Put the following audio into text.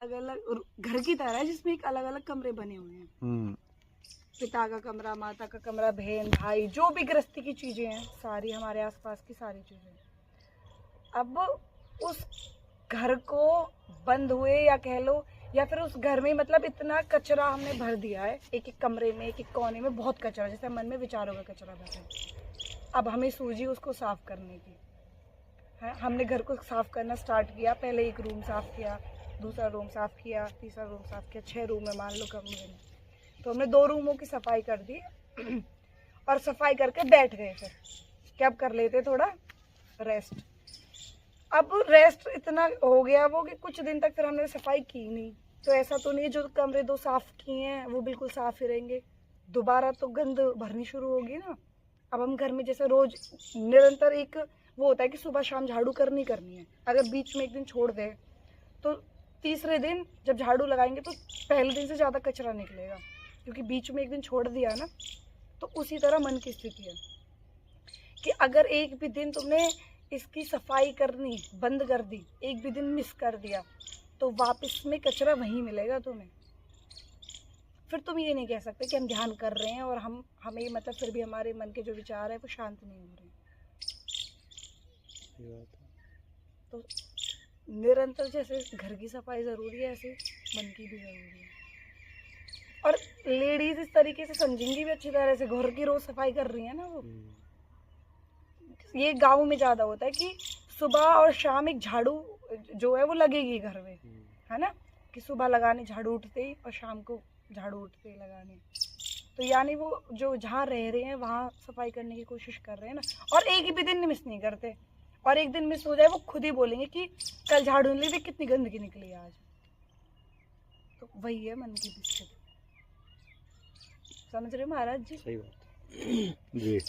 अलग अलग घर की तरह है जिसमें एक अलग अलग कमरे बने हुए हैं। पिता का कमरा, माता का कमरा, बहन भाई, जो भी गृहस्थी की चीजें हैं सारी, हमारे आसपास की सारी चीजें। अब उस घर को बंद हुए या कह लो, या फिर उस घर में मतलब इतना कचरा हमने भर दिया है, एक एक कमरे में, एक एक कोने में बहुत कचरा, जैसे मन में विचारों का कचरा भरा है। अब हमें सूझी उसको साफ करने की है। हमने घर को साफ करना स्टार्ट किया। पहले एक रूम साफ किया, दूसरा रूम साफ किया, तीसरा रूम साफ किया, 6 रूम है मान लो कमरे में। तो हमने 2 रूमों की सफाई कर दी और सफाई करके बैठ गए फिर कि अब कर लेते थोड़ा रेस्ट। अब रेस्ट इतना हो गया वो कि कुछ दिन तक फिर हमने सफाई की नहीं। तो ऐसा तो नहीं जो कमरे 2 साफ किए हैं वो बिल्कुल साफ ही रहेंगे, दोबारा तो गंद भरनी शुरू होगी ना। अब हम घर में जैसे रोज निरंतर एक वो होता है कि सुबह शाम झाड़ू करनी है, अगर बीच में एक दिन छोड़ दे तो तीसरे दिन जब झाड़ू लगाएंगे तो पहले दिन से ज़्यादा कचरा निकलेगा, क्योंकि बीच में एक दिन छोड़ दिया ना। तो उसी तरह मन की स्थिति है कि अगर एक भी दिन तुमने इसकी सफाई करनी बंद कर दी, एक भी दिन मिस कर दिया, तो वापस में कचरा वहीं मिलेगा तुम्हें। फिर तुम ये नहीं कह सकते कि हम ध्यान कर रहे हैं और हमें मतलब फिर भी हमारे मन के जो विचार है वो शांत नहीं हो रहे। तो निरंतर जैसे घर की सफाई जरूरी है, ऐसे मन की भी जरूरी है। और लेडीज इस तरीके से समझेंगी भी अच्छी तरह से, घर की रोज सफाई कर रही है ना वो। ये गांव में ज्यादा होता है कि सुबह और शाम एक झाड़ू जो है वो लगेगी घर में, है ना, कि सुबह लगाने झाड़ू उठते ही और शाम को झाड़ू उठते ही लगाने। तो यानी वो जो जहाँ रह रहे हैं वहाँ सफाई करने की कोशिश कर रहे हैं ना, और एक भी दिन मिस नहीं करते। और एक दिन मिस हो जाए वो खुद ही बोलेंगे कि कल झाड़ू नहीं ली, कितनी गंदगी निकली आज। तो वही है मन की स्थिति। समझ रहे महाराज जी? सही बात जी।